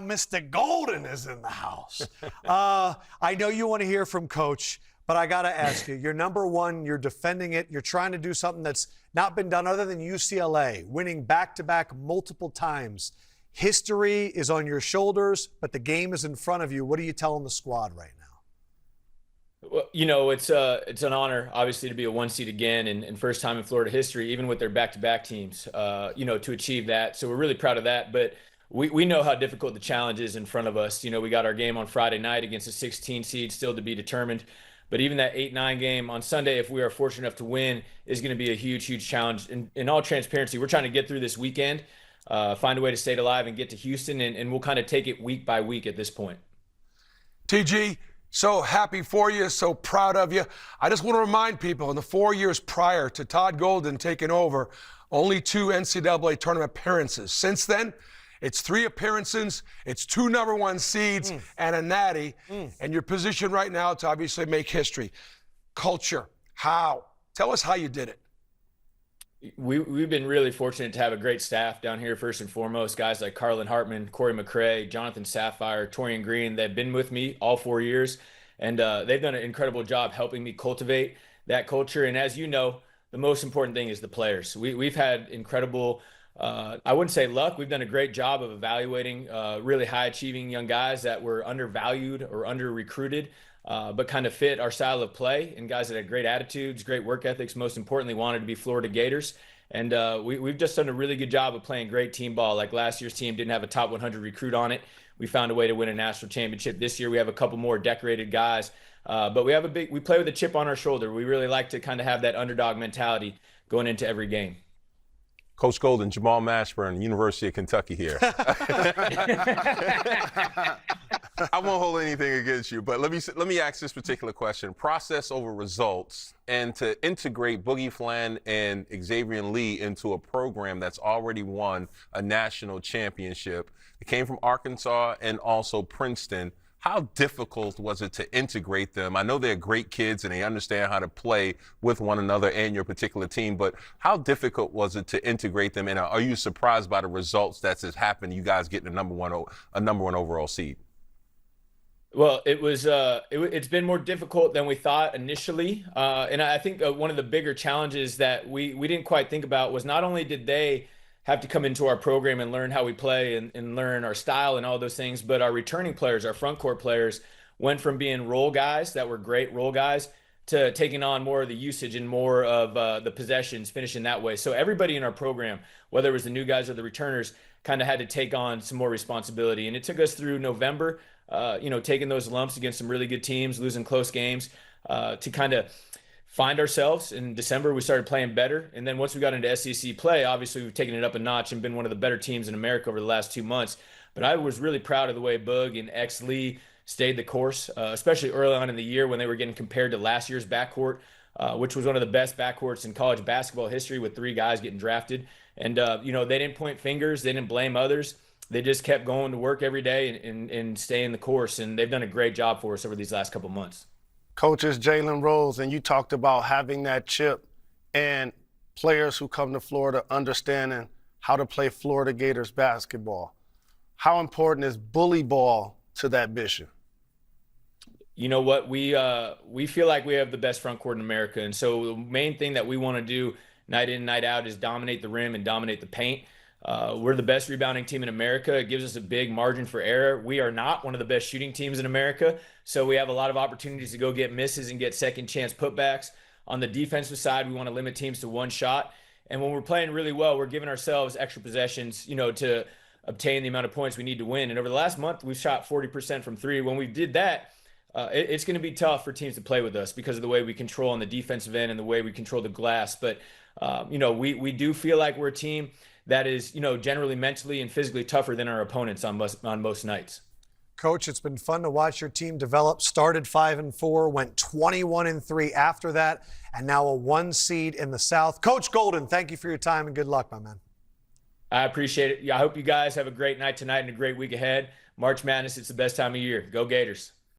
Mr. Golden is in the house. I know you want to hear from Coach, but I got to ask you, you're number one, you're defending it, you're trying to do something that's not been done other than UCLA, winning back-to-back multiple times. History is on your shoulders, but the game is in front of you. What are you telling the squad right now? Well, you know, it's an honor, obviously, to be a one seed again and first time in Florida history, even with their back-to-back teams, you know, to achieve that. So we're really proud of that. But we know how difficult the challenge is in front of us. You know, we got our game on Friday night against a 16 seed still to be determined. But even that 8-9 game on Sunday, if we are fortunate enough to win, is going to be a huge, huge challenge. In all transparency, we're trying to get through this weekend, find a way to stay alive and get to Houston, and we'll kind of take it week by week at this point. TG, so happy for you, so proud of you. I just want to remind people, in the 4 years prior to Todd Golden taking over, only 2 NCAA tournament appearances. Since then, it's 3 appearances, it's 2 number 1 seeds, and a natty, and your position right now to obviously make history. Culture, how? Tell us how you did it. We've been really fortunate to have a great staff down here, first and foremost. Guys like Carlin Hartman, Corey McCray, Jonathan Sapphire, Torian Green, they've been with me all 4 years, and they've done an incredible job helping me cultivate that culture. And as you know, the most important thing is the players. We've had incredible I wouldn't say luck. We've done a great job of evaluating really high-achieving young guys that were undervalued or under-recruited, but kind of fit our style of play, and guys that had great attitudes, great work ethics, most importantly wanted to be Florida Gators. And we've just done a really good job of playing great team ball. Like last year's team didn't have a top 100 recruit on it. We found a way to win a national championship. This year we have a couple more decorated guys, but we play with a chip on our shoulder. We really like to kind of have that underdog mentality going into every game. Coach Golden, Jamal Mashburn, University of Kentucky here. I won't hold anything against you, but let me ask this particular question. Process over results, and to integrate Boogie Flan and Xavier Lee into a program that's already won a national championship. It came from Arkansas and also Princeton. How difficult was it to integrate them? I know they're great kids and they understand how to play with one another and your particular team, but how difficult was it to integrate them? And are you surprised by the results that's happened, you guys getting a number one overall seed? Well, it's been more difficult than we thought initially. And I think one of the bigger challenges that we didn't quite think about was not only did they have to come into our program and learn how we play and learn our style and all those things, but our returning players, our front court players, went from being role guys that were great role guys to taking on more of the usage and more of the possessions, finishing that way. So everybody in our program, whether it was the new guys or the returners, kind of had to take on some more responsibility. And it took us through November, taking those lumps against some really good teams, losing close games, to kind of find ourselves. In December, we started playing better. And then once we got into SEC play, obviously we've taken it up a notch and been one of the better teams in America over the last 2 months. But I was really proud of the way Boog and X Lee stayed the course, especially early on in the year when they were getting compared to last year's backcourt, which was one of the best backcourts in college basketball history with 3 guys getting drafted. And, they didn't point fingers. They didn't blame others. They just kept going to work every day and staying the course. And they've done a great job for us over these last couple months. Coach, is Jalen Rose, and you talked about having that chip and players who come to Florida understanding how to play Florida Gators basketball. How important is bully ball to that mission? You know what? We feel like we have the best front court in America. And so the main thing that we want to do night in, night out is dominate the rim and dominate the paint. We're the best rebounding team in America. It gives us a big margin for error. We are not one of the best shooting teams in America, so we have a lot of opportunities to go get misses and get second chance putbacks. On the defensive side, we want to limit teams to 1 shot. And when we're playing really well, we're giving ourselves extra possessions, to obtain the amount of points we need to win. And over the last month, we've shot 40% from 3. When we did that, it's going to be tough for teams to play with us because of the way we control on the defensive end and the way we control the glass. But, we do feel like we're a team that is, generally mentally and physically tougher than our opponents on most nights. Coach, it's been fun to watch your team develop. Started 5-4, went 21-3 after that, and now a 1 seed in the South. Coach Golden, thank you for your time and good luck, my man. I appreciate it. I hope you guys have a great night tonight and a great week ahead. March Madness, it's the best time of year. Go Gators.